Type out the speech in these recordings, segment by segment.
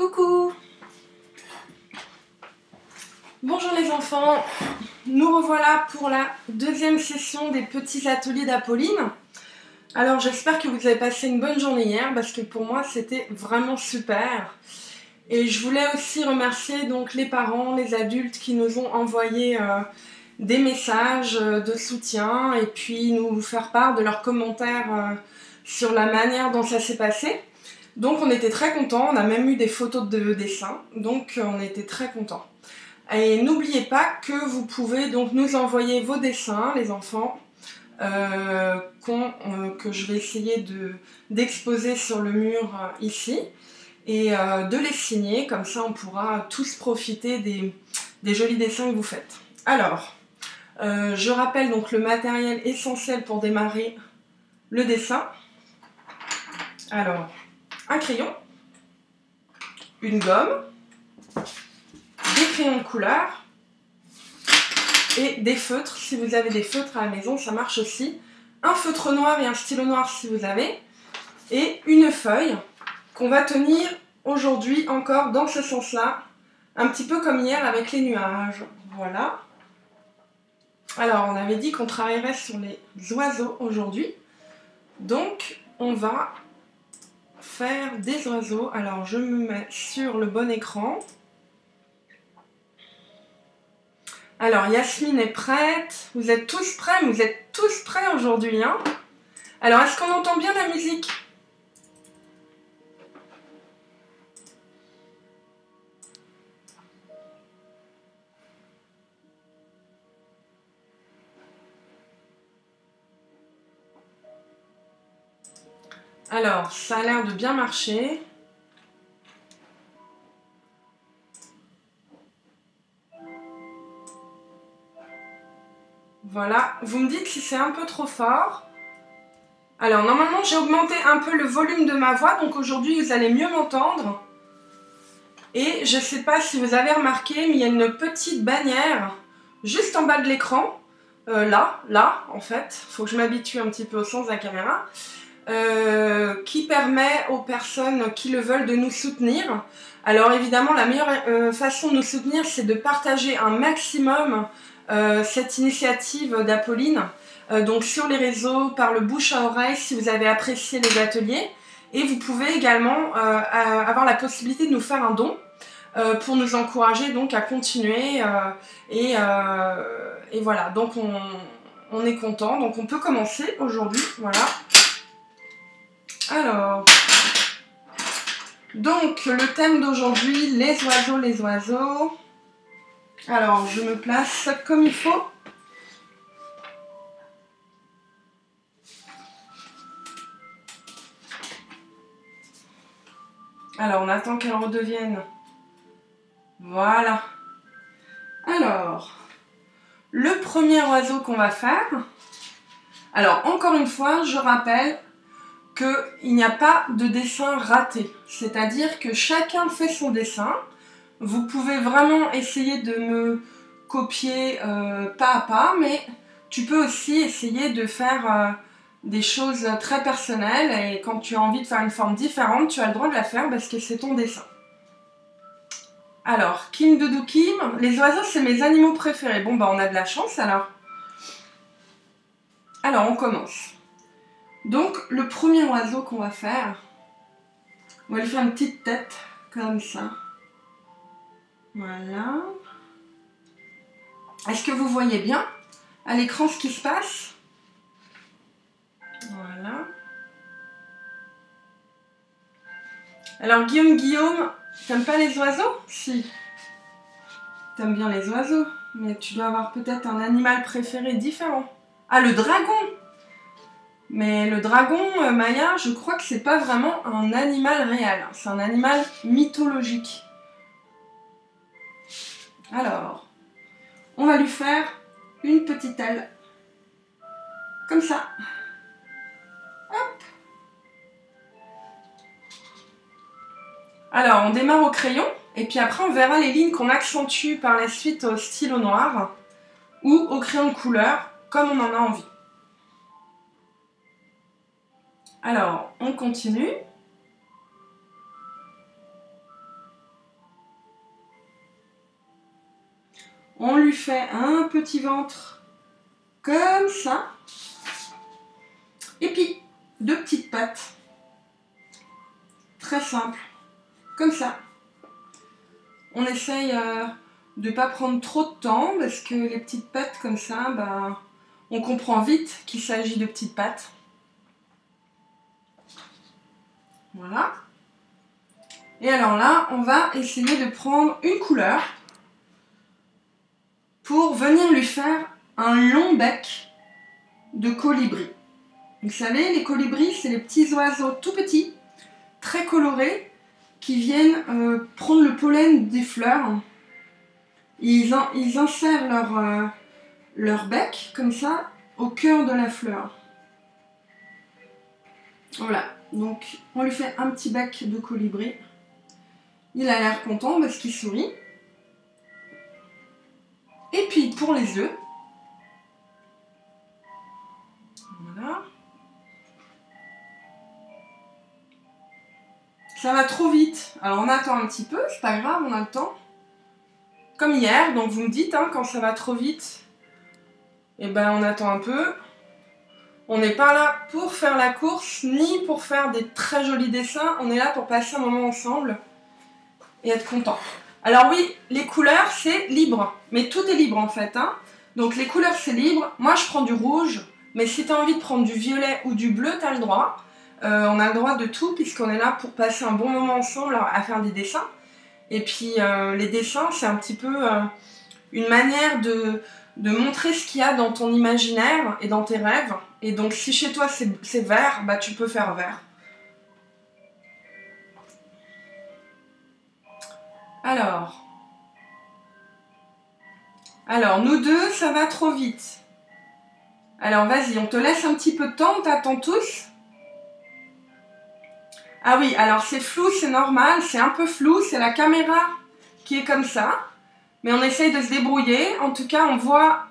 Coucou! Bonjour les enfants, nous revoilà pour la deuxième session des petits ateliers d'Apolline. Alors j'espère que vous avez passé une bonne journée hier parce que pour moi c'était vraiment super. Et je voulais aussi remercier donc les parents, les adultes qui nous ont envoyé des messages de soutien et puis nous faire part de leurs commentaires sur la manière dont ça s'est passé. Donc on était très contents, on a même eu des photos de dessins, donc on était très contents. Et n'oubliez pas que vous pouvez donc nous envoyer vos dessins, les enfants, que je vais essayer d'exposer sur le mur ici, et de les signer, comme ça on pourra tous profiter des jolis dessins que vous faites. Alors, je rappelle donc le matériel essentiel pour démarrer le dessin. Alors, un crayon, une gomme, des crayons de couleur et des feutres. Si vous avez des feutres à la maison, ça marche aussi. Un feutre noir et un stylo noir si vous avez. Et une feuille qu'on va tenir aujourd'hui encore dans ce sens-là. Un petit peu comme hier avec les nuages. Voilà. Alors, on avait dit qu'on travaillerait sur les oiseaux aujourd'hui. Donc, on va faire des oiseaux. Alors, je me mets sur le bon écran. Alors, Yasmine est prête. Vous êtes tous prêts? Vous êtes tous prêts aujourd'hui, hein? Alors, est-ce qu'on entend bien la musique? Alors, ça a l'air de bien marcher. Voilà, vous me dites si c'est un peu trop fort. Alors, normalement, j'ai augmenté un peu le volume de ma voix, donc aujourd'hui, vous allez mieux m'entendre. Et je ne sais pas si vous avez remarqué, mais il y a une petite bannière juste en bas de l'écran. Là, en fait. Il faut que je m'habitue un petit peu au sens de la caméra. Qui permet aux personnes qui le veulent de nous soutenir. Alors évidemment, la meilleure façon de nous soutenir, c'est de partager un maximum cette initiative d'Apolline, donc sur les réseaux, par le bouche à oreille, si vous avez apprécié les ateliers. Et vous pouvez également avoir la possibilité de nous faire un don pour nous encourager donc à continuer. Et voilà, donc on est content. Donc on peut commencer aujourd'hui, voilà. Alors, donc le thème d'aujourd'hui, les oiseaux, les oiseaux. Alors, je me place comme il faut. Alors, on attend qu'elle redevienne. Voilà. Alors, le premier oiseau qu'on va faire. Alors, encore une fois, je rappelle qu'il n'y a pas de dessin raté. C'est-à-dire que chacun fait son dessin. Vous pouvez vraiment essayer de me copier pas à pas, mais tu peux aussi essayer de faire des choses très personnelles et quand tu as envie de faire une forme différente, tu as le droit de la faire parce que c'est ton dessin. Alors, Kim Doudou Kim, les oiseaux c'est mes animaux préférés. Bon bah on a de la chance alors. Alors on commence. Donc le premier oiseau qu'on va faire, on va lui faire une petite tête comme ça. Voilà. Est-ce que vous voyez bien à l'écran ce qui se passe? Voilà. Alors Guillaume, t'aimes pas les oiseaux? Si. T'aimes bien les oiseaux, mais tu dois avoir peut-être un animal préféré différent. Ah, le dragon! Mais le dragon, Maya, je crois que c'est pas vraiment un animal réel. C'est un animal mythologique. Alors, on va lui faire une petite aile. Comme ça. Hop. Alors, on démarre au crayon. Et puis après, on verra les lignes qu'on accentue par la suite au stylo noir ou au crayon de couleur, comme on en a envie. Alors, on continue. On lui fait un petit ventre comme ça. Et puis, 2 petites pattes. Très simple. Comme ça. On essaye de ne pas prendre trop de temps parce que les petites pattes comme ça, ben, on comprend vite qu'il s'agit de petites pattes. Voilà. Et alors là, on va essayer de prendre une couleur pour venir lui faire un long bec de colibri. Vous savez, les colibris, c'est les petits oiseaux tout petits, très colorés, qui viennent prendre le pollen des fleurs. Ils insèrent leur bec, comme ça, au cœur de la fleur. Voilà, donc on lui fait un petit bec de colibri. Il a l'air content parce qu'il sourit. Et puis pour les œufs, voilà. Ça va trop vite, alors on attend un petit peu, c'est pas grave, on a le temps. Comme hier, donc vous me dites, hein, quand ça va trop vite, et ben on attend un peu. On n'est pas là pour faire la course, ni pour faire des très jolis dessins, on est là pour passer un moment ensemble et être content. Alors oui, les couleurs c'est libre, mais tout est libre en fait, hein. Donc les couleurs c'est libre, moi je prends du rouge, mais si tu as envie de prendre du violet ou du bleu, tu as le droit. On a le droit de tout puisqu'on est là pour passer un bon moment ensemble à faire des dessins. Et puis les dessins, c'est un petit peu une manière de montrer ce qu'il y a dans ton imaginaire et dans tes rêves. Et donc si chez toi c'est vert, bah tu peux faire vert. Alors, nous deux, ça va trop vite. Alors vas-y, on te laisse un petit peu de temps, on t'attend tous. Ah oui, alors c'est flou, c'est normal, c'est un peu flou, c'est la caméra qui est comme ça. Mais on essaye de se débrouiller. En tout cas, on voit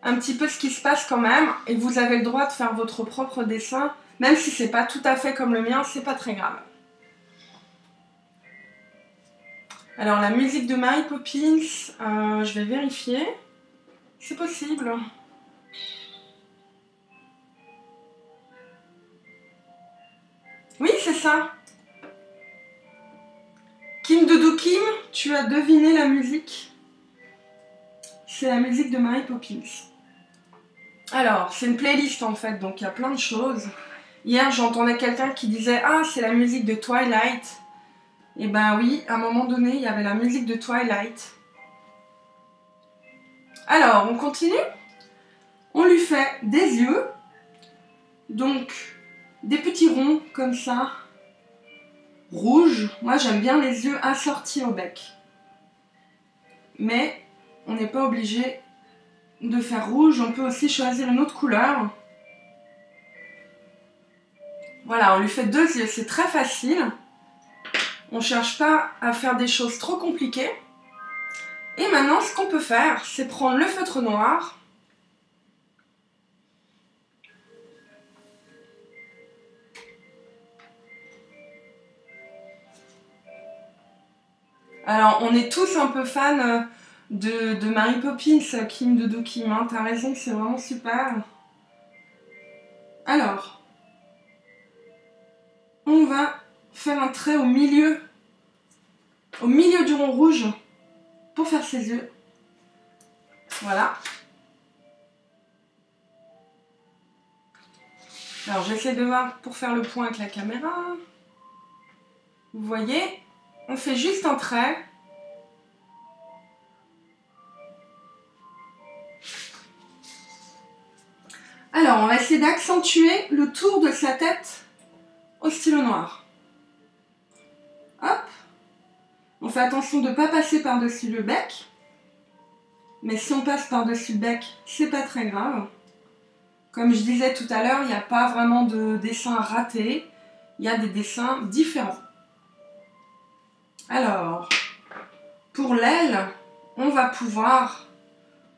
un petit peu ce qui se passe quand même. Et vous avez le droit de faire votre propre dessin. Même si c'est pas tout à fait comme le mien, c'est pas très grave. Alors la musique de Mary Poppins, je vais vérifier. C'est possible. Oui, c'est ça. Kim Doudou Kim, tu as deviné la musique. C'est la musique de Mary Poppins. Alors, c'est une playlist en fait, donc il y a plein de choses. Hier, j'entendais quelqu'un qui disait « Ah, c'est la musique de Twilight ». Et ben oui, à un moment donné, il y avait la musique de Twilight. Alors, on continue. On lui fait des yeux. Donc, des petits ronds comme ça. Rouges. Moi, j'aime bien les yeux assortis au bec. Mais, on n'est pas obligé de faire rouge. On peut aussi choisir une autre couleur. Voilà, on lui fait 2 yeux. C'est très facile. On ne cherche pas à faire des choses trop compliquées. Et maintenant, ce qu'on peut faire, c'est prendre le feutre noir. Alors, on est tous un peu fans de Mary Poppins, Kim Doudou Kim. Hein. T'as raison, c'est vraiment super. Alors, on va faire un trait au milieu du rond rouge pour faire ses yeux. Voilà. Alors j'essaie de voir pour faire le point avec la caméra. Vous voyez, on fait juste un trait. Alors on va essayer d'accentuer le tour de sa tête au stylo noir. Hop. On fait attention de ne pas passer par-dessus le bec. Mais si on passe par-dessus le bec, c'est pas très grave. Comme je disais tout à l'heure, il n'y a pas vraiment de dessin raté. Il y a des dessins différents. Alors, pour l'aile, on va pouvoir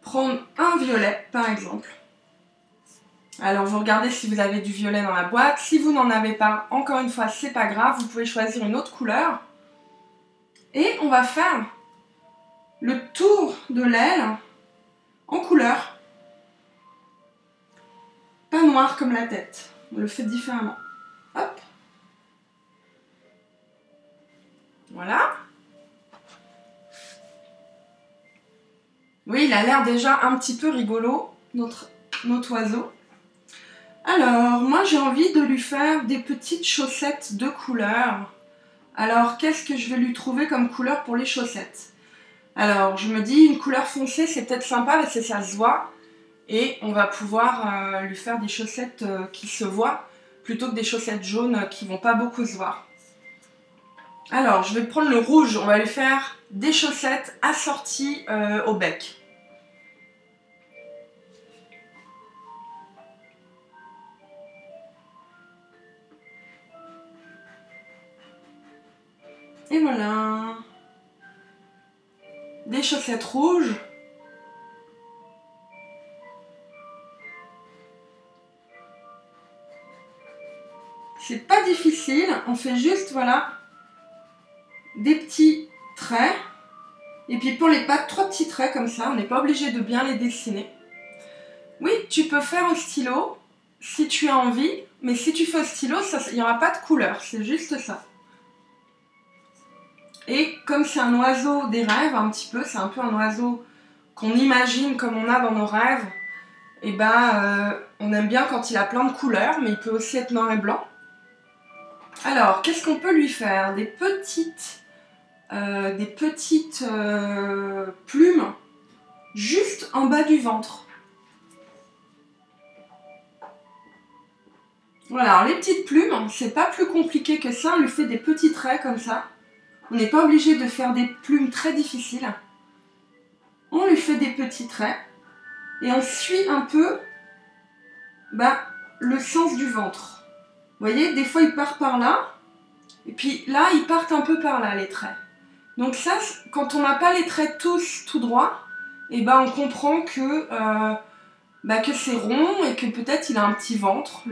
prendre un violet, par exemple. Alors, vous regardez si vous avez du violet dans la boîte. Si vous n'en avez pas, encore une fois, c'est pas grave. Vous pouvez choisir une autre couleur. Et on va faire le tour de l'aile en couleur. Pas noir comme la tête. On le fait différemment. Hop. Voilà. Oui, il a l'air déjà un petit peu rigolo, notre oiseau. Alors, moi j'ai envie de lui faire des petites chaussettes de couleur. Alors, qu'est-ce que je vais lui trouver comme couleur pour les chaussettes? Alors, je me dis, une couleur foncée, c'est peut-être sympa parce que ça se voit. Et on va pouvoir lui faire des chaussettes qui se voient, plutôt que des chaussettes jaunes qui vont pas beaucoup se voir. Alors, je vais prendre le rouge, on va lui faire des chaussettes assorties au bec. Et voilà. Des chaussettes rouges. C'est pas difficile, on fait juste, voilà, des petits traits. Et puis pour les pattes, 3 petits traits comme ça, on n'est pas obligé de bien les dessiner. Oui, tu peux faire au stylo, si tu as envie, mais si tu fais au stylo, il n'y aura pas de couleur, c'est juste ça. Et comme c'est un oiseau des rêves, un petit peu, c'est un peu un oiseau qu'on imagine comme on a dans nos rêves, et ben on aime bien quand il a plein de couleurs, mais il peut aussi être noir et blanc. Alors, qu'est-ce qu'on peut lui faire? Des petites plumes juste en bas du ventre. Voilà, alors les petites plumes, c'est pas plus compliqué que ça, on lui fait des petits traits comme ça. On n'est pas obligé de faire des plumes très difficiles. On lui fait des petits traits et on suit un peu le sens du ventre. Vous voyez, des fois il part par là, et puis là ils partent un peu par là les traits. Donc ça, quand on n'a pas les traits tous tout droits, et ben on comprend que c'est rond et que peut-être il a un petit ventre,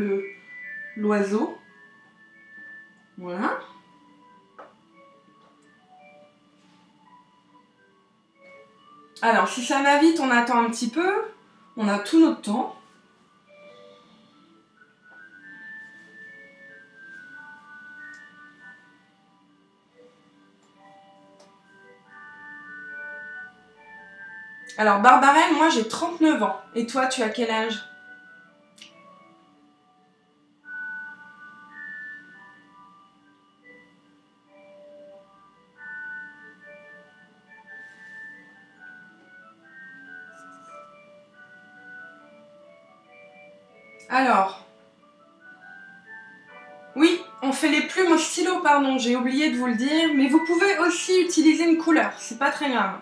l'oiseau. Voilà. Alors, si ça va vite, on attend un petit peu. On a tout notre temps. Alors, Barbarelle, moi j'ai 39 ans. Et toi, tu as quel âge? Alors, oui, on fait les plumes au stylo, pardon, j'ai oublié de vous le dire, mais vous pouvez aussi utiliser une couleur, c'est pas très grave.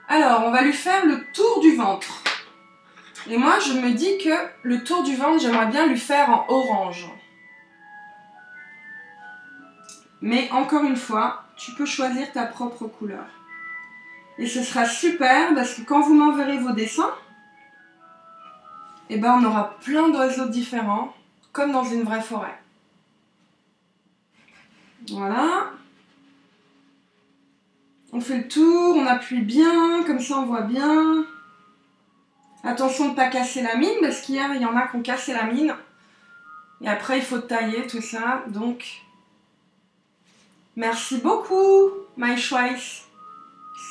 Alors, on va lui faire le tour du ventre. Et moi, je me dis que le tour du ventre, j'aimerais bien lui faire en orange. Mais encore une fois, tu peux choisir ta propre couleur. Et ce sera super parce que quand vous m'enverrez vos dessins, on aura plein d'oiseaux différents, comme dans une vraie forêt. Voilà. On fait le tour, on appuie bien, comme ça on voit bien. Attention de ne pas casser la mine, parce qu'hier il y en a qui ont cassé la mine. Et après il faut tailler tout ça, donc... Merci beaucoup, My Schweiss.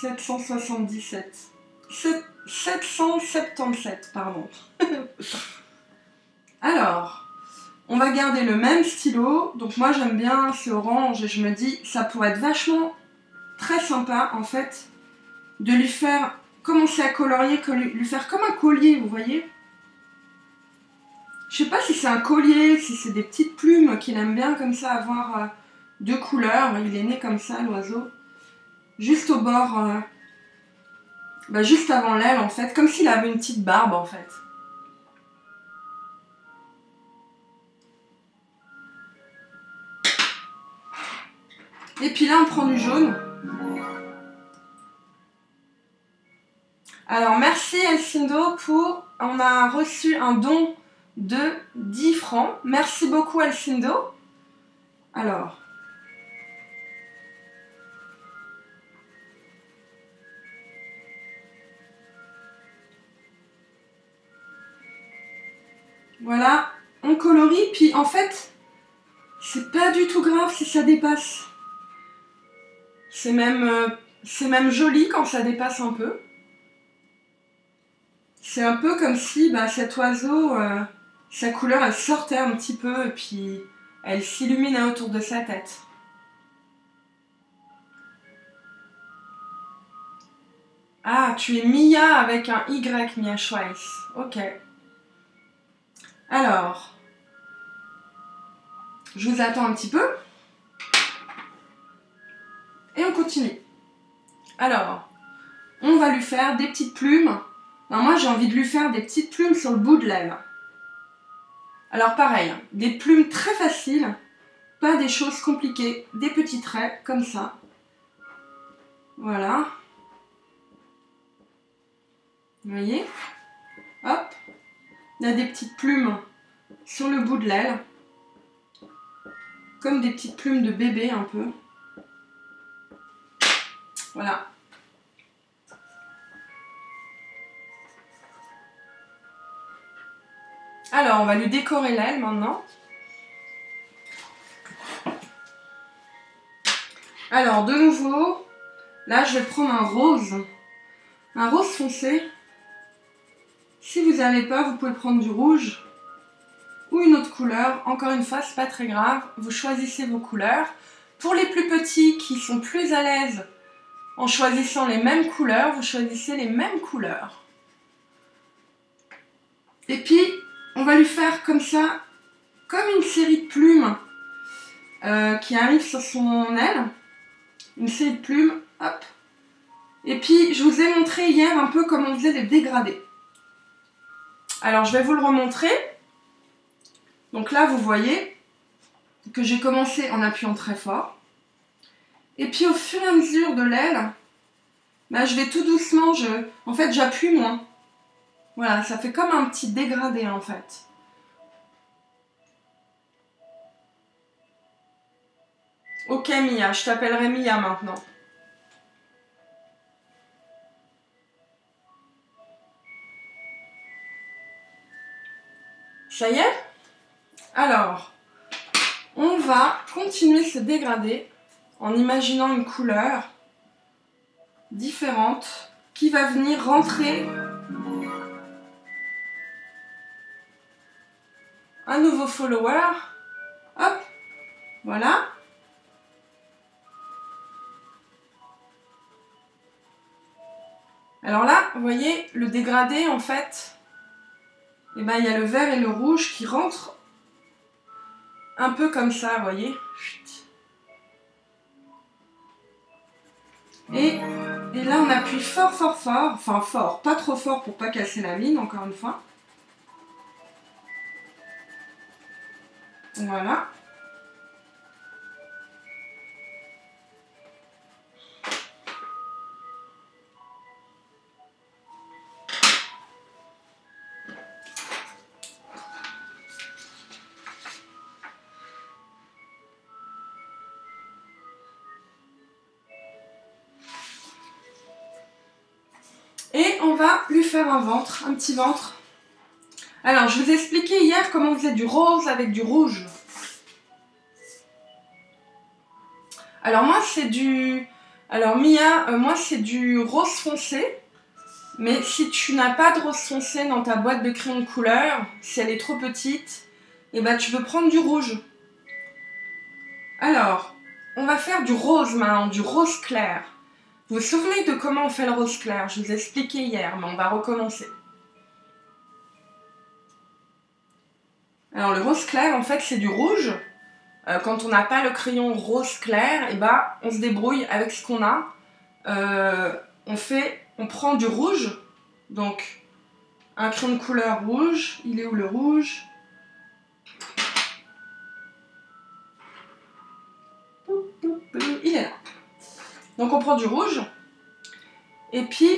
777. 777, pardon. Alors, on va garder le même stylo. Donc moi j'aime bien, c'est orange, et je me dis, ça pourrait être vachement très sympa, en fait, de lui faire, commencer à colorier, lui faire comme un collier, vous voyez. Je sais pas si c'est un collier, si c'est des petites plumes qu'il aime bien, comme ça, avoir deux couleurs. Il est né comme ça, l'oiseau. Juste au bord, juste avant l'aile, en fait, comme s'il avait une petite barbe, en fait. Et puis là, on prend du jaune. Alors, merci Elcindo pour... On a reçu un don de 10 francs. Merci beaucoup Elcindo. Alors, Voilà, on colorie, puis en fait, c'est pas du tout grave si ça dépasse. C'est même joli quand ça dépasse un peu. C'est un peu comme si cet oiseau, sa couleur, elle sortait un petit peu et puis elle s'illuminait autour de sa tête. Ah, tu es Mia avec un Y, Mia Schweiss. Ok. Alors, je vous attends un petit peu. Et on continue. Alors, on va lui faire des petites plumes. Non, moi, j'ai envie de lui faire des petites plumes sur le bout de l'aile. Alors, pareil, des plumes très faciles. Pas des choses compliquées. Des petits traits, comme ça. Voilà. Vous voyez? Hop. Il y a des petites plumes sur le bout de l'aile. Comme des petites plumes de bébé, un peu. Voilà. Alors, on va lui décorer l'aile maintenant. Alors, de nouveau, là, je vais prendre un rose. Un rose foncé. Si vous n'avez pas, vous pouvez prendre du rouge ou une autre couleur. Encore une fois, c'est pas très grave. Vous choisissez vos couleurs. Pour les plus petits qui sont plus à l'aise en choisissant les mêmes couleurs, vous choisissez les mêmes couleurs. Et puis, on va lui faire comme ça, comme une série de plumes qui arrive sur son aile. Une série de plumes, hop. Et puis, je vous ai montré hier un peu comment on faisait des dégradés. Alors, je vais vous le remontrer. Donc là, vous voyez que j'ai commencé en appuyant très fort. Et puis, au fur et à mesure de l'aile, je vais tout doucement, en fait, j'appuie moins. Voilà, ça fait comme un petit dégradé, en fait. Ok, Mia, je t'appellerai Mia maintenant. Ça y est? Alors, on va continuer ce dégradé en imaginant une couleur différente qui va venir rentrer un nouveau follower. Hop, voilà. Alors là, vous voyez, le dégradé, en fait, il y a le vert et le rouge qui rentrent un peu comme ça, vous voyez. Et là, on appuie fort, fort, fort. Enfin, fort, pas trop fort pour pas casser la mine, encore une fois. Voilà. Et on va lui faire un ventre, un petit ventre. Alors, je vous ai expliqué hier comment on faisait du rose avec du rouge. Alors moi, c'est du... Alors Mia, moi c'est du rose foncé. Mais si tu n'as pas de rose foncé dans ta boîte de crayon de couleur, si elle est trop petite, tu peux prendre du rouge. Alors, on va faire du rose maintenant, du rose clair. Vous vous souvenez de comment on fait le rose clair? Je vous ai expliqué hier, mais on va recommencer. Alors le rose clair, en fait, c'est du rouge. Quand on n'a pas le crayon rose clair, on se débrouille avec ce qu'on a. On prend du rouge, donc un crayon de couleur rouge. Il est où le rouge? Il est là. Donc on prend du rouge. Et puis,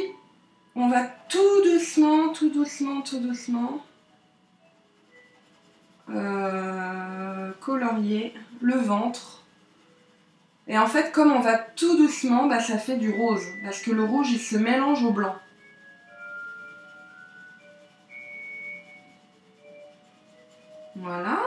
on va tout doucement, tout doucement, tout doucement colorier le ventre. Et en fait, comme on va tout doucement, ça fait du rose. Parce que le rouge, il se mélange au blanc. Voilà.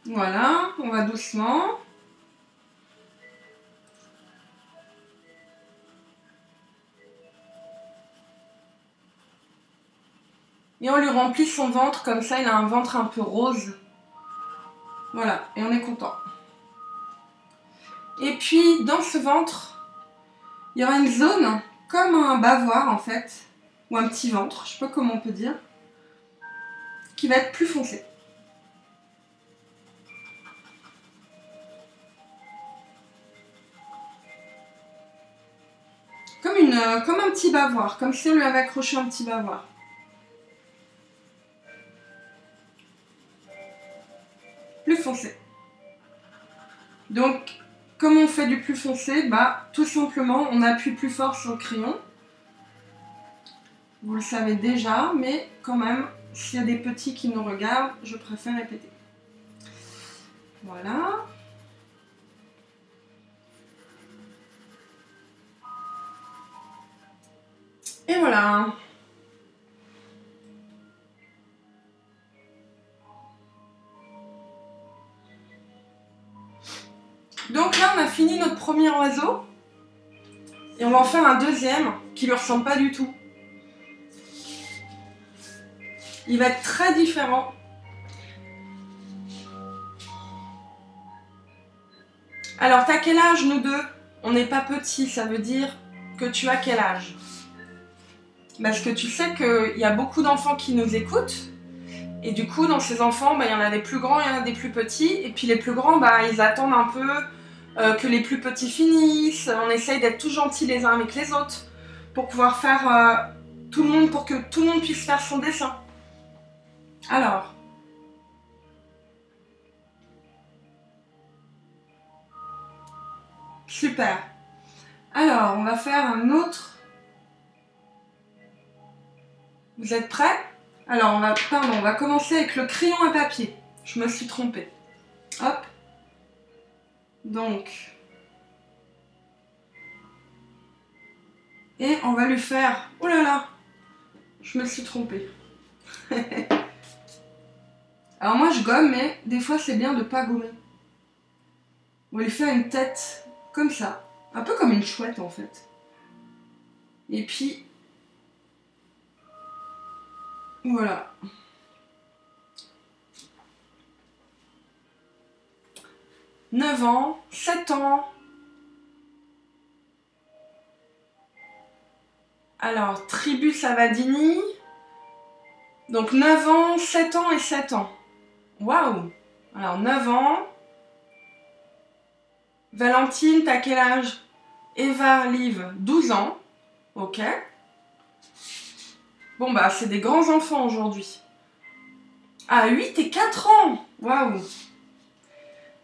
Voilà, on va doucement. Et on lui remplit son ventre, comme ça il a un ventre un peu rose. Voilà, et on est content. Et puis dans ce ventre, il y aura une zone comme un bavoir en fait, ou un petit ventre, je sais pas comment on peut dire, qui va être plus foncé. Comme un petit bavoir, comme si on lui avait accroché un petit bavoir. Plus foncé. Donc, comme on fait du plus foncé, bah, tout simplement, on appuie plus fort sur le crayon. Vous le savez déjà, mais quand même, s'il y a des petits qui nous regardent, je préfère répéter. Voilà. Et voilà. Donc là, on a fini notre premier oiseau. Et on va en faire un deuxième qui ne lui ressemble pas du tout. Il va être très différent. Alors, t'as quel âge, nous deux? On n'est pas petits, ça veut dire que tu as quel âge? Parce que tu sais qu'il y a beaucoup d'enfants qui nous écoutent. Et du coup, dans ces enfants, bah, il y en a des plus grands, il y en a des plus petits. Et puis les plus grands, bah, ils attendent un peu que les plus petits finissent. On essaye d'être tous gentils les uns avec les autres pour pouvoir faire tout le monde, pour que tout le monde puisse faire son dessin. Alors, super. Alors, on va faire un autre. Vous êtes prêts? Alors, on va commencer avec le crayon à papier. Je me suis trompée. Hop. Donc. Et on va lui faire... Oh là là! Je me suis trompée. Alors moi, je gomme, mais des fois, c'est bien de pas gommer. On va lui faire une tête comme ça. Un peu comme une chouette, en fait. Et puis... Voilà. « 9 ans, 7 ans. Alors, Tribu Savadini. Donc 9 ans, 7 ans et 7 ans. Waouh! Alors 9 ans. Valentine, t'as quel âge? Eva Liv, 12 ans. Ok. Bon bah, c'est des grands enfants aujourd'hui. Ah, 8 et 4 ans. Waouh!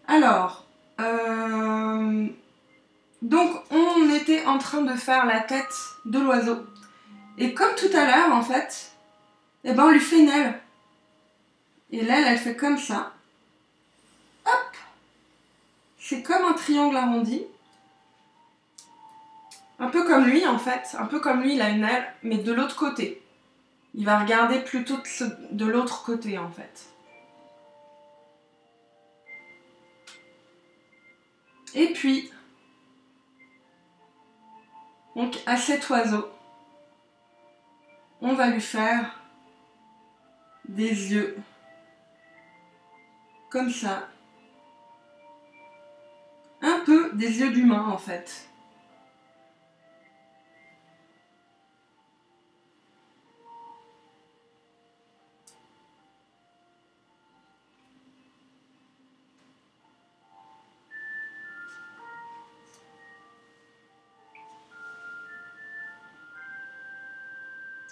Alors, donc on était en train de faire la tête de l'oiseau. Et comme tout à l'heure, en fait, eh ben on lui fait une aile. Et l'aile, elle fait comme ça. Hop! C'est comme un triangle arrondi. Un peu comme lui, en fait. Un peu comme lui, il a une aile, mais de l'autre côté. Il va regarder plutôt de l'autre côté, en fait. Et puis, donc à cet oiseau, on va lui faire des yeux comme ça. Un peu des yeux d'humain, en fait.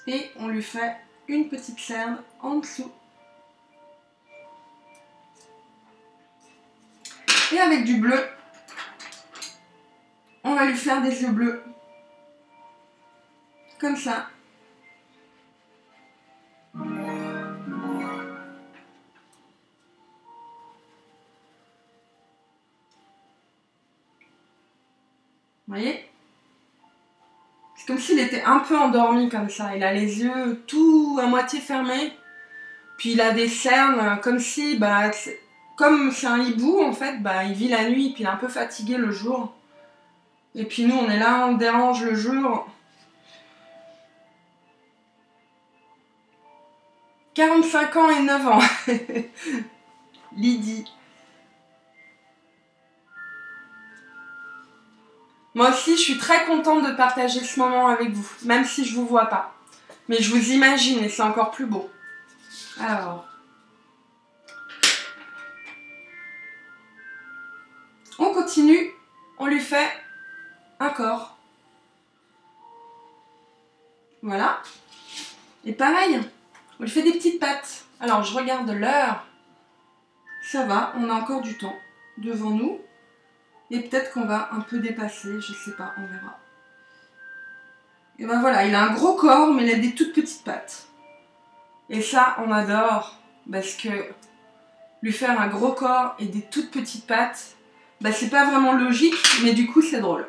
Et on lui fait une petite cerne en dessous. Et avec du bleu, on va lui faire des yeux bleus. Comme ça. voyez? C'est comme s'il était un peu endormi comme ça. Il a les yeux tout à moitié fermés. Puis il a des cernes comme si, comme c'est un hibou en fait, il vit la nuit puis il est un peu fatigué le jour. Et puis nous on est là, on dérange le jour. 45 ans et 9 ans. Lydie. Moi aussi, je suis très contente de partager ce moment avec vous, même si je vous vois pas. Mais je vous imagine et c'est encore plus beau. Alors, on continue, on lui fait un corps. Voilà. Et pareil, on lui fait des petites pattes. Alors, je regarde l'heure. Ça va, on a encore du temps devant nous. Et peut-être qu'on va un peu dépasser, je sais pas, on verra. Et ben voilà, il a un gros corps, mais il a des toutes petites pattes. Et ça, on adore, parce que lui faire un gros corps et des toutes petites pattes, c'est pas vraiment logique, mais du coup, c'est drôle.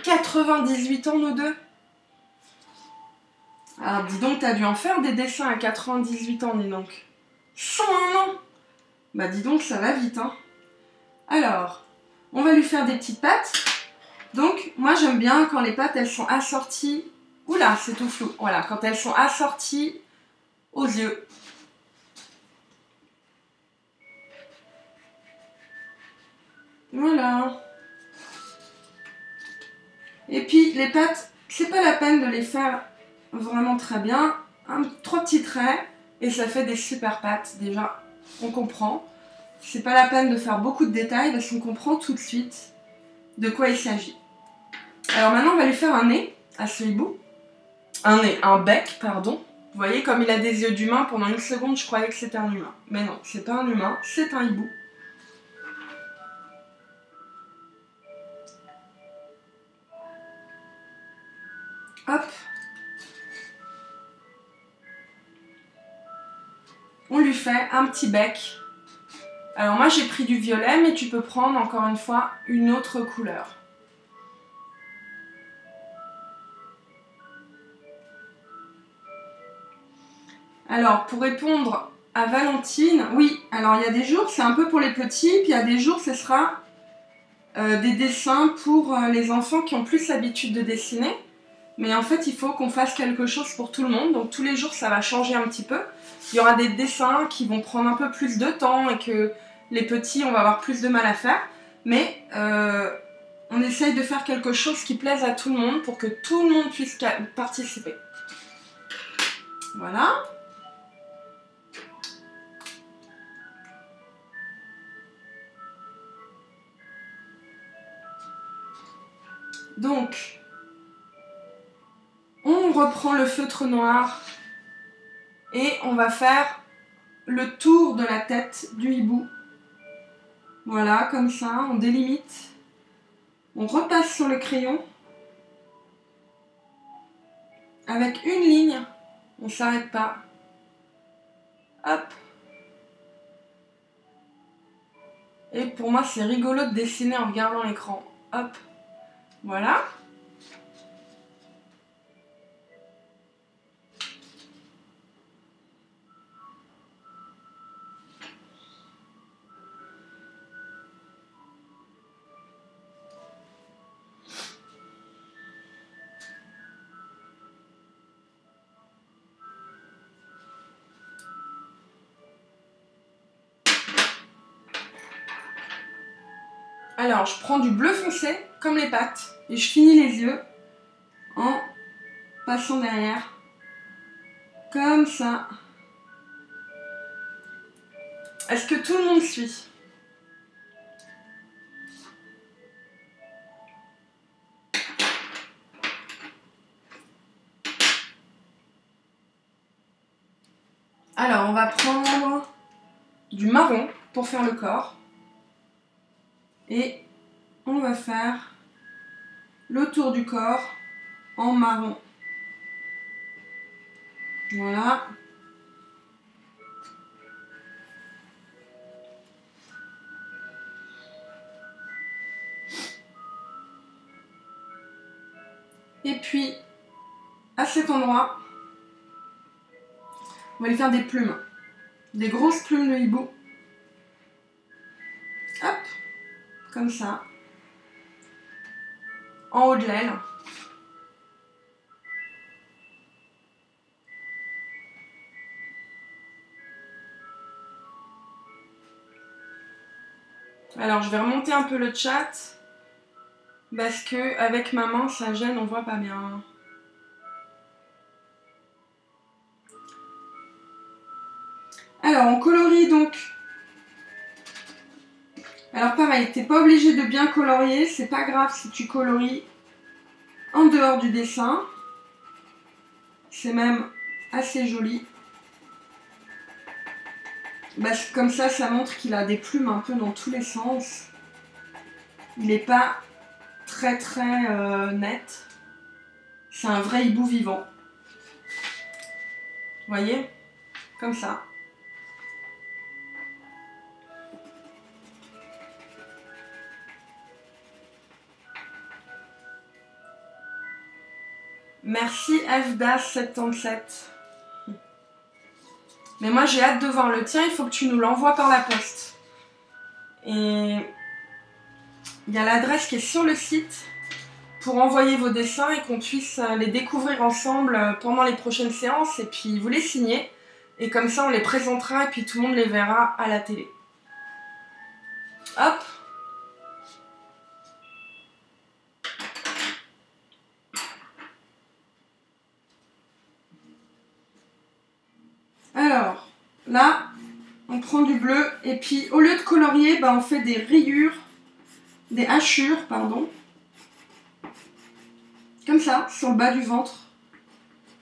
98 ans, nous deux. Alors, dis donc, t'as dû en faire des dessins à 98 ans, dis donc. 101 ans. Bah, dis donc, ça va vite, hein. Alors, on va lui faire des petites pattes. Donc, moi, j'aime bien quand les pattes, elles sont assorties. Oula, c'est tout flou. Voilà, quand elles sont assorties aux yeux. Voilà. Et puis, les pattes, c'est pas la peine de les faire vraiment très bien. 3 petits traits, et ça fait des super pattes. Déjà, on comprend. C'est pas la peine de faire beaucoup de détails, parce qu'on comprend tout de suite de quoi il s'agit. Alors maintenant, on va lui faire un nez à ce hibou. Un bec, pardon. Vous voyez, comme il a des yeux d'humain, pendant une seconde, je croyais que c'était un humain. Mais non, c'est pas un humain, c'est un hibou. Hop. On lui fait un petit bec. Alors moi, j'ai pris du violet, mais tu peux prendre, encore une fois, une autre couleur. Alors, pour répondre à Valentine, oui, alors il y a des jours, c'est un peu pour les petits, puis il y a des jours, ce sera des dessins pour les enfants qui ont plus l'habitude de dessiner. Mais en fait, il faut qu'on fasse quelque chose pour tout le monde. Donc tous les jours, ça va changer un petit peu. Il y aura des dessins qui vont prendre un peu plus de temps et que les petits, on va avoir plus de mal à faire. Mais on essaye de faire quelque chose qui plaise à tout le monde pour que tout le monde puisse participer. Voilà. Donc, on reprend le feutre noir et on va faire le tour de la tête du hibou. Voilà, comme ça, on délimite. On repasse sur le crayon avec une ligne. On ne s'arrête pas. Hop. Et pour moi, c'est rigolo de dessiner en regardant l'écran. Hop. Voilà. Alors, je prends du bleu foncé, comme les pattes, et je finis les yeux en passant derrière. Comme ça. Est-ce que tout le monde suit ? Alors, on va prendre du marron pour faire le corps. Et on va faire le tour du corps en marron. Voilà. Et puis, à cet endroit, on va lui faire des plumes. Des grosses plumes de hibou. Hop, comme ça. En haut de l'aile. Alors, je vais remonter un peu le chat. Parce que avec ma main, ça gêne, on voit pas bien. Alors, on colorie donc. Alors pareil, t'es pas obligé de bien colorier, c'est pas grave si tu colories en dehors du dessin. C'est même assez joli. Parce que comme ça montre qu'il a des plumes un peu dans tous les sens. Il n'est pas très net. C'est un vrai hibou vivant. Vous voyez? Comme ça. Merci FDAS77. Mais moi j'ai hâte de voir le tien, il faut que tu nous l'envoies par la poste. Et il y a l'adresse qui est sur le site pour envoyer vos dessins et qu'on puisse les découvrir ensemble pendant les prochaines séances et puis vous les signez. Et comme ça on les présentera et puis tout le monde les verra à la télé. Hop! Alors, là, on prend du bleu et puis au lieu de colorier, on fait des rayures, des hachures, pardon. Comme ça, sur le bas du ventre.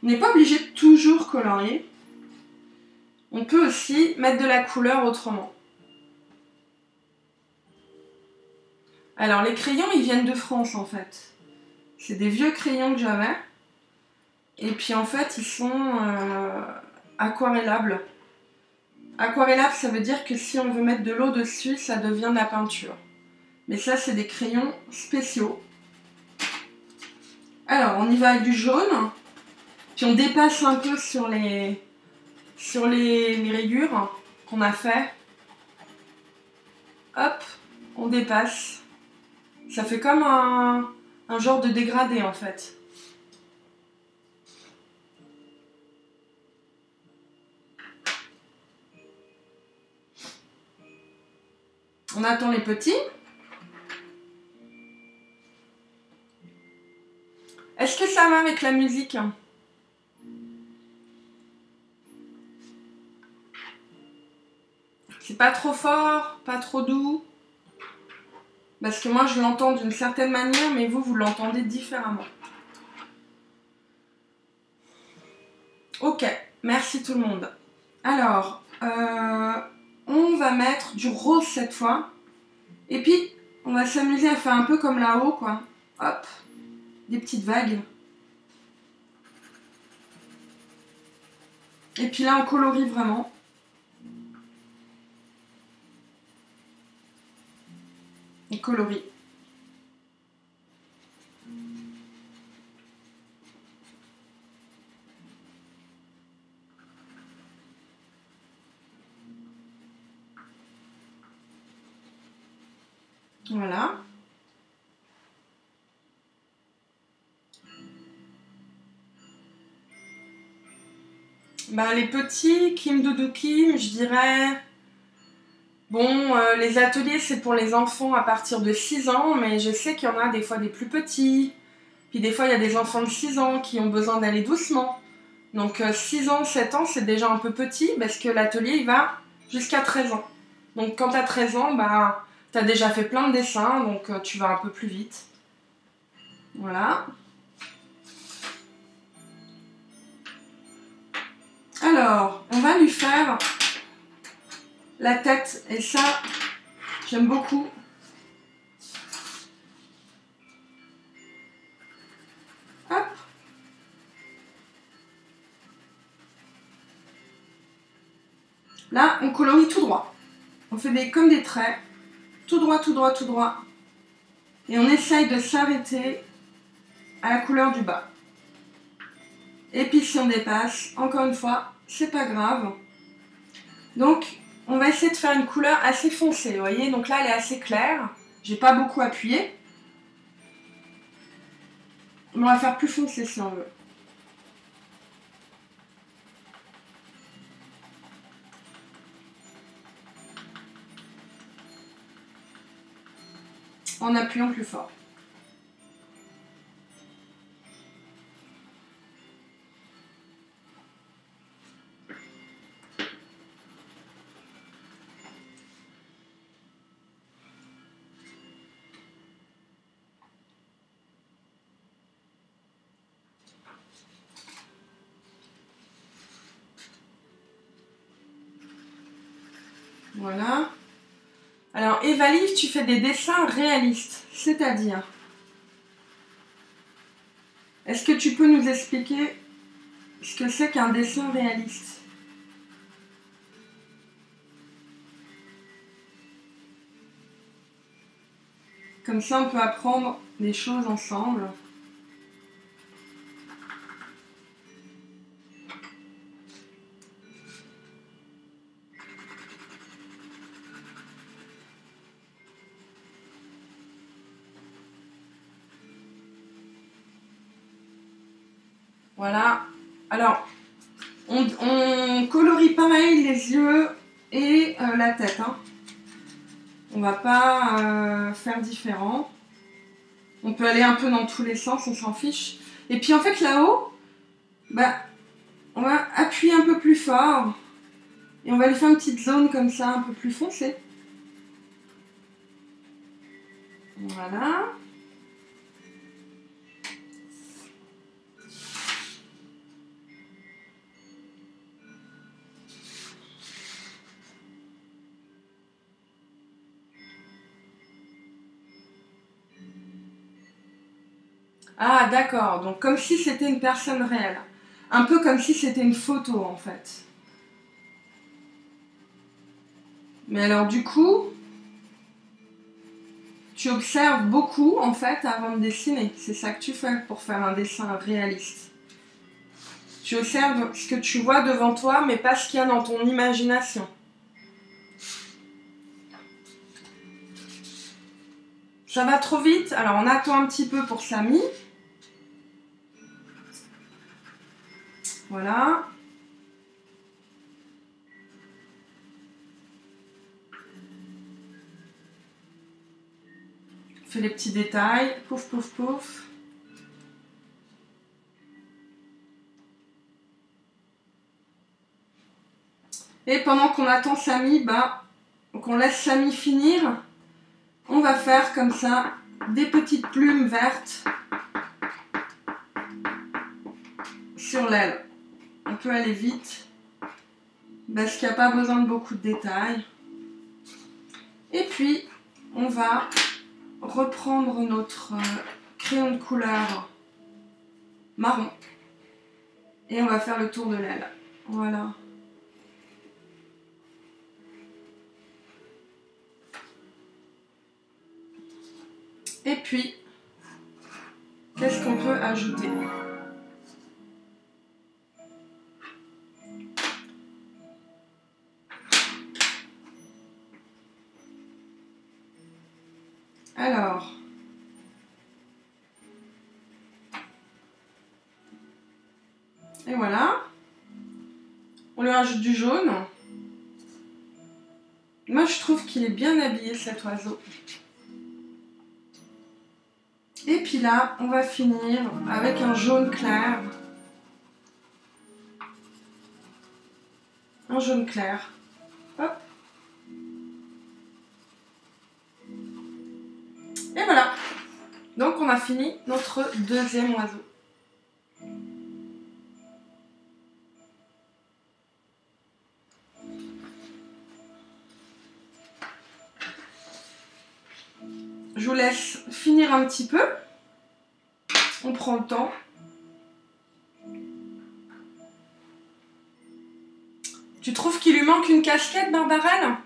On n'est pas obligé de toujours colorier. On peut aussi mettre de la couleur autrement. Alors, les crayons, ils viennent de France, en fait. C'est des vieux crayons que j'avais. Et puis, en fait, ils sont aquarellables. Aquarellable, ça veut dire que si on veut mettre de l'eau dessus, ça devient de la peinture. Mais ça, c'est des crayons spéciaux. Alors, on y va avec du jaune. Puis on dépasse un peu sur les rayures qu'on a fait. Hop, on dépasse. Ça fait comme un genre de dégradé en fait. On attend les petits. Est-ce que ça va avec la musique ? C'est pas trop fort, pas trop doux. Parce que moi je l'entends d'une certaine manière, mais vous l'entendez différemment. Ok, merci tout le monde. Alors, on va mettre du rose cette fois. Et puis, on va s'amuser à faire un peu comme là-haut, quoi. Hop, des petites vagues. Et puis là, on colorie vraiment. On colorie. Voilà. Les petits, Kim Doudou Kim, je dirais... Bon, les ateliers, c'est pour les enfants à partir de 6 ans, mais je sais qu'il y en a des fois des plus petits. Puis des fois, il y a des enfants de 6 ans qui ont besoin d'aller doucement. Donc 6 ans, 7 ans, c'est déjà un peu petit parce que l'atelier, il va jusqu'à 13 ans. Donc quand tu as 13 ans, tu as déjà fait plein de dessins, donc tu vas un peu plus vite. Voilà. Alors, on va lui faire la tête, et ça, j'aime beaucoup. Hop. Là, on colorie tout droit. On fait comme des traits. Tout droit, tout droit, tout droit. Et on essaye de s'arrêter à la couleur du bas. Et puis si on dépasse, encore une fois, c'est pas grave. Donc on va essayer de faire une couleur assez foncée, vous voyez, donc là elle est assez claire, j'ai pas beaucoup appuyé. Mais on va faire plus foncé si on veut. En appuyant plus fort. Voilà. Alors, Eva-Liv, tu fais des dessins réalistes, c'est-à-dire, est-ce que tu peux nous expliquer ce que c'est qu'un dessin réaliste? Comme ça, on peut apprendre des choses ensemble. Voilà. Alors, on colorie pareil les yeux et la tête. Hein. On va pas faire différent. On peut aller un peu dans tous les sens, on s'en fiche. Et puis en fait là-haut, bah, on va appuyer un peu plus fort. Et on va lui faire une petite zone comme ça, un peu plus foncée. Voilà. Ah d'accord, donc comme si c'était une personne réelle. Un peu comme si c'était une photo en fait. Mais alors du coup, tu observes beaucoup en fait avant de dessiner. C'est ça que tu fais pour faire un dessin réaliste. Tu observes ce que tu vois devant toi, mais pas ce qu'il y a dans ton imagination. Ça va trop vite, alors on attend un petit peu pour Samy. Voilà. Fais les petits détails. Pouf, pouf, pouf. Et pendant qu'on attend Samy, bah, qu'on laisse Samy finir, on va faire comme ça des petites plumes vertes sur l'aile. On peut aller vite parce qu'il n'y a pas besoin de beaucoup de détails. Et puis, on va reprendre notre crayon de couleur marron et on va faire le tour de l'aile. Voilà. Et puis, qu'est-ce qu'on peut ajouter? Alors, et voilà. On lui rajoute du jaune. Moi, je trouve qu'il est bien habillé, cet oiseau. Et puis là, on va finir avec un jaune clair. Un jaune clair. Hop. Et voilà. Donc, on a fini notre deuxième oiseau. Je vous laisse finir un petit peu. On prend le temps. Tu trouves qu'il lui manque une casquette, Barbarelle?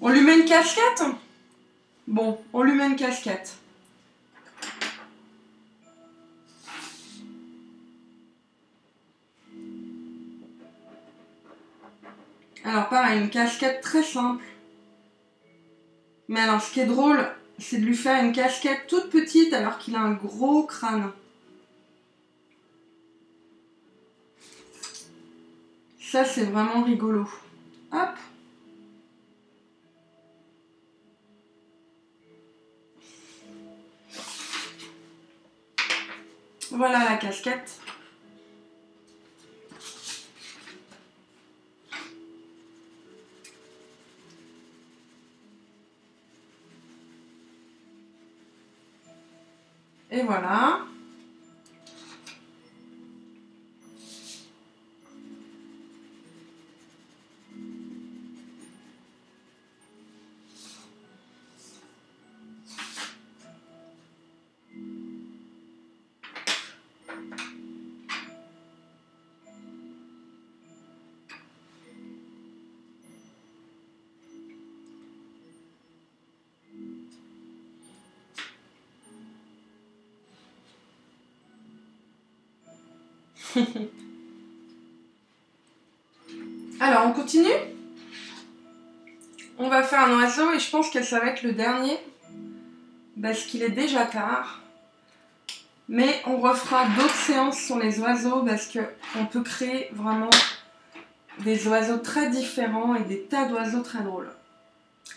On lui met une casquette? Bon, on lui met une casquette. Alors pareil, une casquette très simple. Mais alors ce qui est drôle, c'est de lui faire une casquette toute petite alors qu'il a un gros crâne. Ça c'est vraiment rigolo. Hop. Voilà la casquette. Et voilà. Alors on continue. On va faire un oiseau et je pense que ça va être le dernier parce qu'il est déjà tard. Mais on refera d'autres séances sur les oiseaux parce qu'on peut créer vraiment des oiseaux très différents et des tas d'oiseaux très drôles.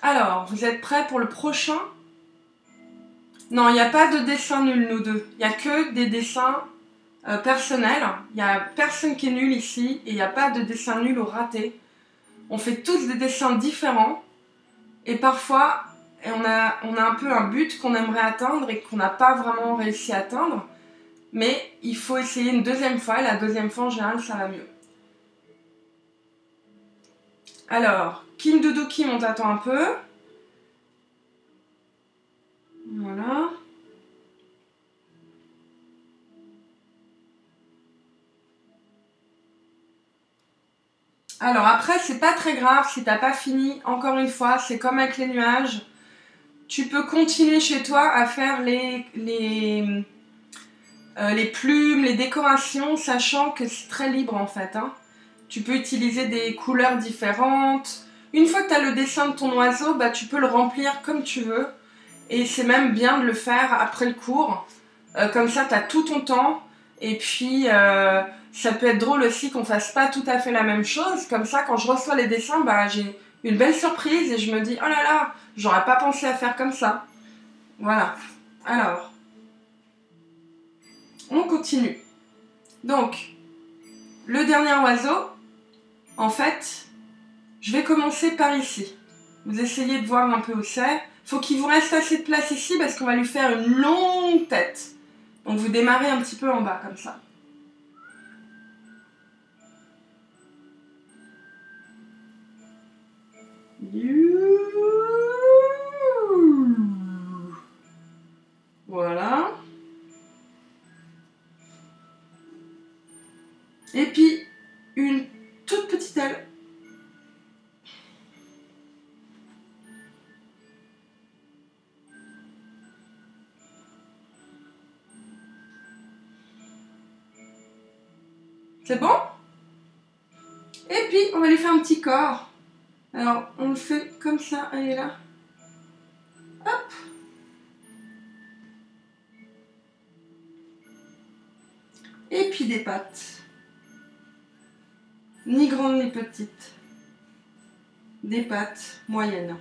Alors, vous êtes prêts pour le prochain? Non, il n'y a pas de dessin nul, nous deux. Il n'y a que des dessins personnels. Il n'y a personne qui est nul ici et il n'y a pas de dessin nul ou raté. On fait tous des dessins différents et parfois on a un peu un but qu'on aimerait atteindre et qu'on n'a pas vraiment réussi à atteindre. Mais il faut essayer une deuxième fois et la deuxième fois en général ça va mieux. Alors, Kim Doudou Kim, on t'attend un peu. Voilà. Alors après, c'est pas très grave si t'as pas fini. Encore une fois, c'est comme avec les nuages. Tu peux continuer chez toi à faire les plumes, les décorations, sachant que c'est très libre en fait. Hein. Tu peux utiliser des couleurs différentes. Une fois que tu as le dessin de ton oiseau, bah, tu peux le remplir comme tu veux. Et c'est même bien de le faire après le cours. Comme ça, tu as tout ton temps. Et puis, ça peut être drôle aussi qu'on fasse pas tout à fait la même chose. Comme ça, quand je reçois les dessins, bah, j'ai une belle surprise et je me dis « Oh là là, j'aurais pas pensé à faire comme ça. » Voilà. Alors, on continue. Donc, le dernier oiseau, en fait, je vais commencer par ici. Vous essayez de voir un peu où c'est. Faut qu'il vous reste assez de place ici parce qu'on va lui faire une longue tête. Donc vous démarrez un petit peu en bas comme ça. Voilà. Et puis, une toute petite aile. C'est bon? Et puis, on va lui faire un petit corps. Alors, on le fait comme ça, elle est là. Hop. Et puis des pattes. Ni grandes ni petites. Des pattes moyennes.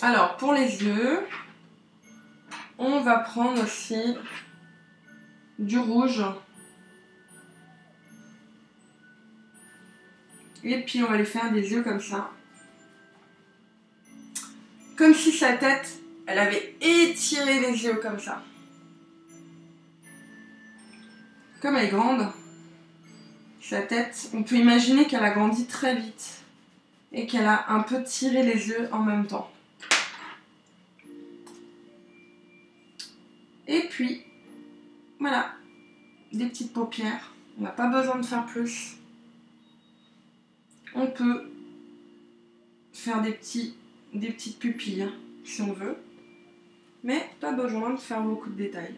Alors, pour les yeux, on va prendre aussi du rouge. Et puis, on va lui faire des yeux comme ça. Comme si sa tête, elle avait étiré les yeux comme ça. Comme elle est grande, sa tête, on peut imaginer qu'elle a grandi très vite. Et qu'elle a un peu tiré les yeux en même temps. Et puis, voilà, des petites paupières. On n'a pas besoin de faire plus. On peut faire des petits des petites pupilles, hein, si on veut. Mais pas besoin de faire beaucoup de détails.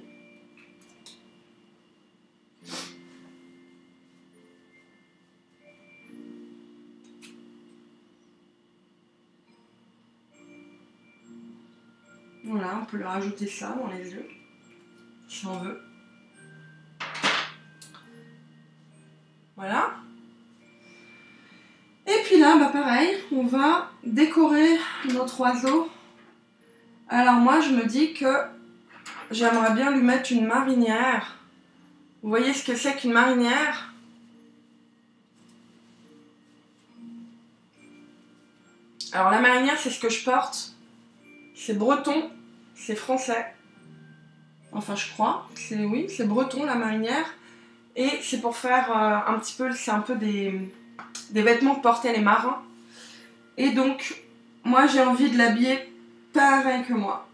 Voilà, on peut leur rajouter ça dans les yeux, si on veut. Voilà. Et puis là, bah pareil, on va décorer notre oiseau. Alors moi, je me dis que j'aimerais bien lui mettre une marinière. Vous voyez ce que c'est qu'une marinière? Alors la marinière, c'est ce que je porte. C'est breton, c'est français. Enfin, je crois. Oui, c'est breton la marinière. Et c'est pour faire un petit peu, c'est un peu des vêtements que portaient les marins. Et donc, moi j'ai envie de l'habiller pareil que moi.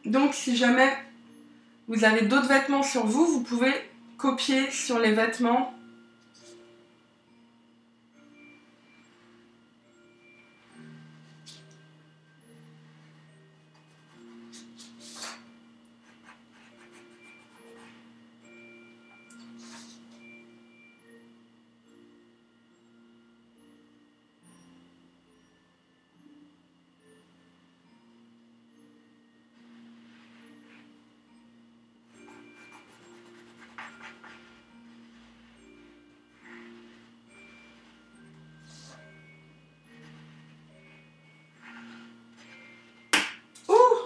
Donc si jamais vous avez d'autres vêtements sur vous, vous pouvez copier sur les vêtements.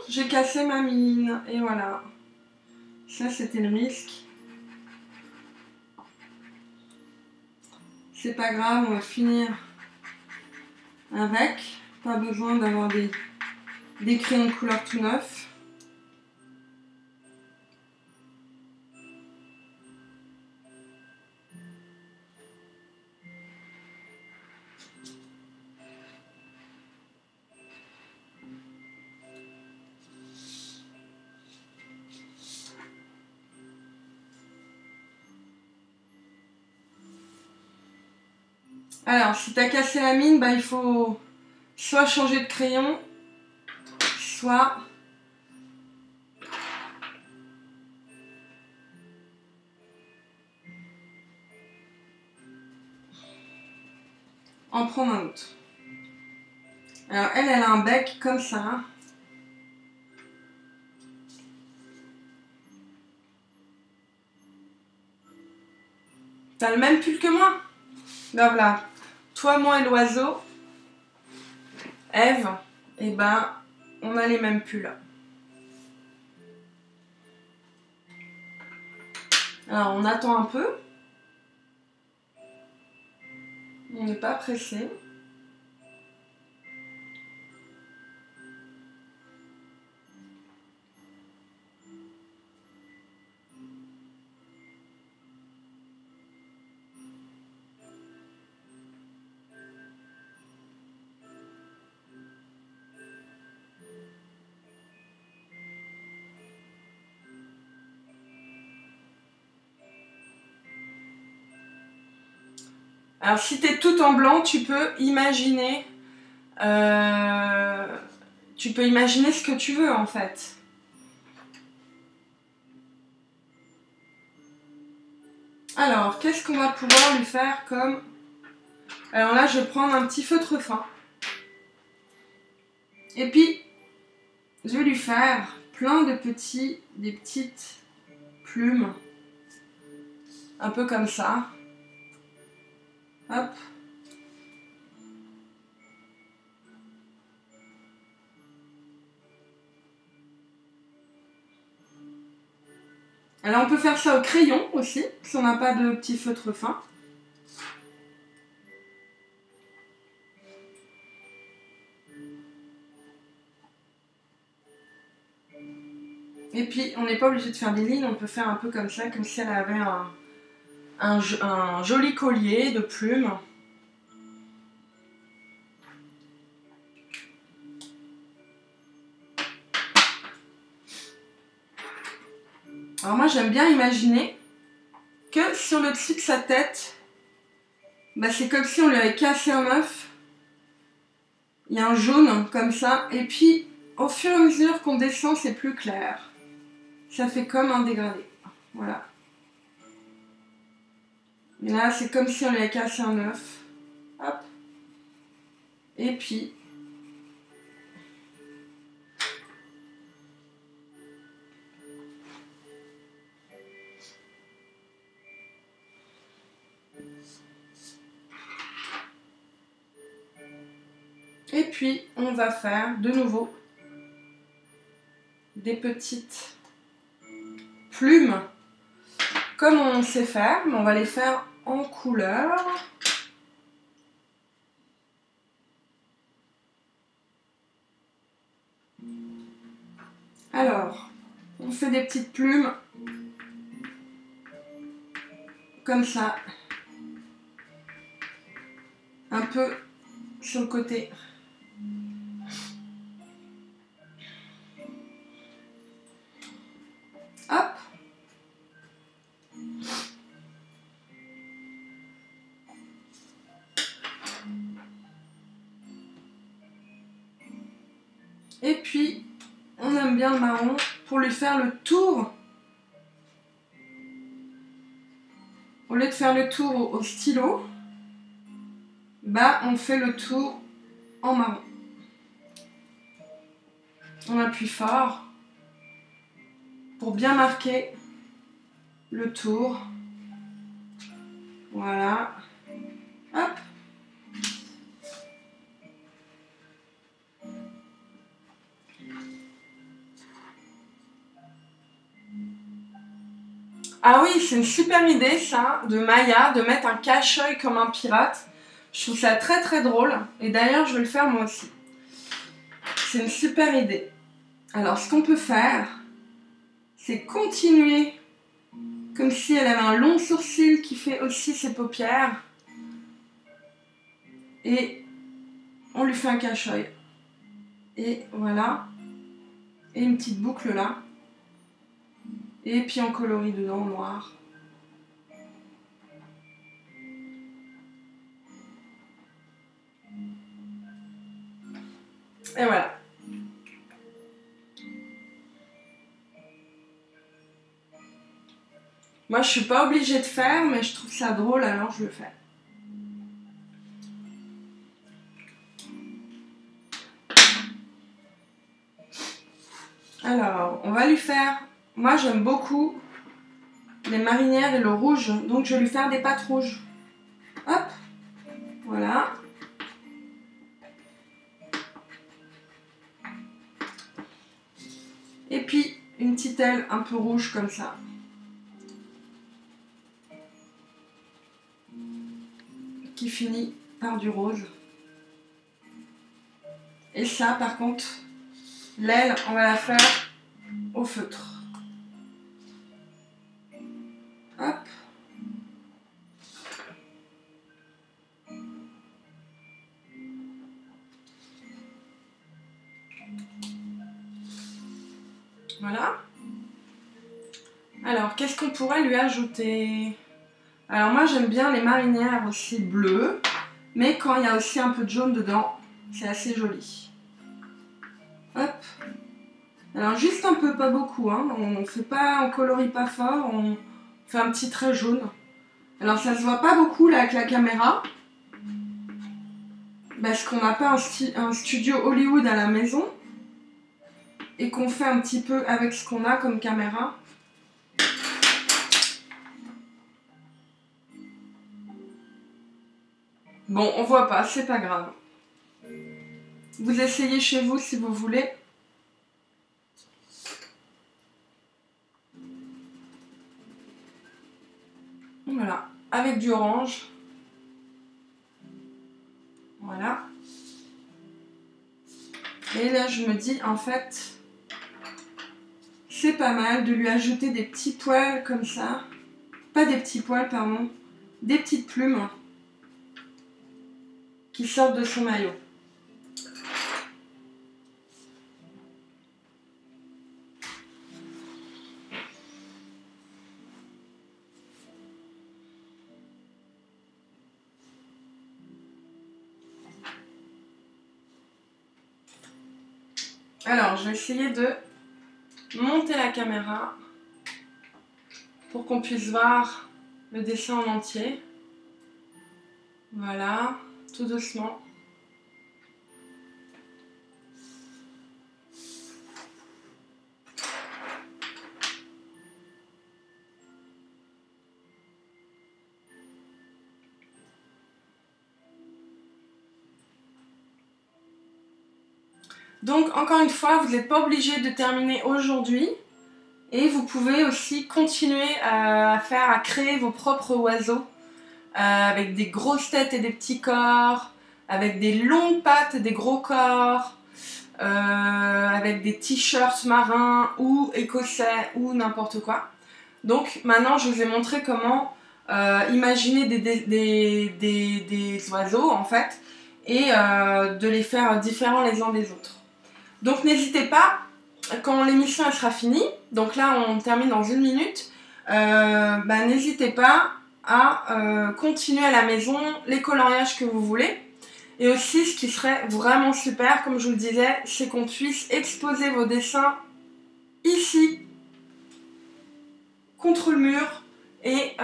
J'ai cassé ma mine, et voilà. Ça, c'était le risque. C'est pas grave, on va finir avec. Pas besoin d'avoir des crayons de couleur tout neufs. Alors, si tu as cassé la mine, bah, il faut soit changer de crayon, soit en prendre un autre. Alors, elle a un bec comme ça. T'as le même pull que moi? Ben voilà. Toi, moi et l'oiseau, Ève, et ben, on a les mêmes pulls. Alors, on attend un peu. On n'est pas pressé. Alors, si tu es tout en blanc, tu peux imaginer ce que tu veux, en fait. Alors, qu'est-ce qu'on va pouvoir lui faire comme... Alors là, je vais prendre un petit feutre fin. Et puis, je vais lui faire plein de des petites plumes. Un peu comme ça. Hop. Alors on peut faire ça au crayon aussi, si on n'a pas de petit feutre fin. Et puis on n'est pas obligé de faire des lignes, on peut faire un peu comme ça, comme si elle avait un joli collier de plumes. Alors moi j'aime bien imaginer que sur le dessus de sa tête, bah, c'est comme si on lui avait cassé un œuf il y a un jaune comme ça, et puis au fur et à mesure qu'on descend, c'est plus clair. Ça fait comme un dégradé. Voilà. Et là, c'est comme si on avait cassé un œuf. Hop. Et puis... Et puis, on va faire de nouveau des petites plumes comme on sait faire, mais on va les faire en couleur. Alors, on fait des petites plumes comme ça, un peu sur le côté. Hop. Et puis, on aime bien le marron pour lui faire le tour. Au lieu de faire le tour au stylo, bah on fait le tour en marron. On appuie fort pour bien marquer le tour. Voilà. Hop. Ah oui, c'est une super idée ça, de Maya, de mettre un cache-œil comme un pirate. Je trouve ça très très drôle. Et d'ailleurs, je vais le faire moi aussi. C'est une super idée. Alors, ce qu'on peut faire, c'est continuer comme si elle avait un long sourcil qui fait aussi ses paupières. Et on lui fait un cache-œil. Et voilà. Et une petite boucle là. Et puis on colorie dedans en noir. Et voilà. Moi, je suis pas obligée de faire, mais je trouve ça drôle, alors je le fais. Alors, on va lui faire... Moi, j'aime beaucoup les marinières et le rouge, donc je vais lui faire des pattes rouges. Hop, voilà. Et puis, une petite aile un peu rouge comme ça. Qui finit par du rose. Et ça, par contre, l'aile, on va la faire au feutre. Hop. Voilà. Alors, qu'est-ce qu'on pourrait lui ajouter? Alors moi, j'aime bien les marinières aussi bleues, mais quand il y a aussi un peu de jaune dedans, c'est assez joli. Hop. Alors juste un peu, pas beaucoup, hein. On colorie pas fort, on fait un petit trait jaune. Alors ça se voit pas beaucoup là avec la caméra, parce qu'on n'a pas un studio Hollywood à la maison, et qu'on fait un petit peu avec ce qu'on a comme caméra. Bon, on voit pas, c'est pas grave. Vous essayez chez vous si vous voulez. Voilà, avec du orange. Voilà. Et là, je me dis, en fait, c'est pas mal de lui ajouter des petits poils comme ça. Pas des petits poils, pardon. Des petites plumes qui sortent de son maillot. Alors, je vais essayer de monter la caméra pour qu'on puisse voir le dessin en entier. Voilà, tout doucement. Donc, encore une fois, vous n'êtes pas obligé de terminer aujourd'hui. Et vous pouvez aussi continuer à créer vos propres oiseaux avec des grosses têtes et des petits corps, avec des longues pattes et des gros corps, avec des t-shirts marins ou écossais ou n'importe quoi. Donc maintenant, je vous ai montré comment imaginer des oiseaux en fait et de les faire différents les uns des autres. Donc n'hésitez pas, quand l'émission elle sera finie, donc là on termine dans 1 minute, n'hésitez pas à continuer à la maison les coloriages que vous voulez. Et aussi ce qui serait vraiment super, comme je vous le disais, c'est qu'on puisse exposer vos dessins ici, contre le mur, et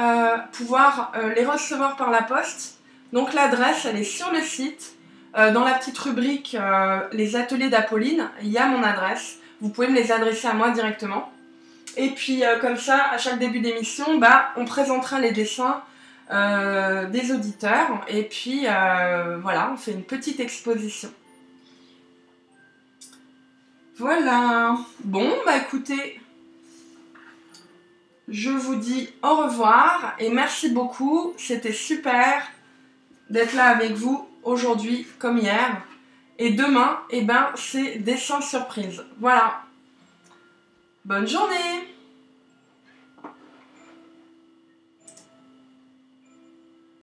pouvoir les recevoir par la poste. Donc l'adresse elle est sur le site. Dans la petite rubrique les ateliers d'Apolline, il y a mon adresse. Vous pouvez me les adresser à moi directement. Et puis comme ça, à chaque début d'émission, on présentera les dessins des auditeurs. Et puis voilà, on fait une petite exposition. Voilà. Bon, écoutez, je vous dis au revoir et merci beaucoup. C'était super d'être là avec vous aujourd'hui comme hier. Et demain, c'est dessin surprise. Voilà. Bonne journée!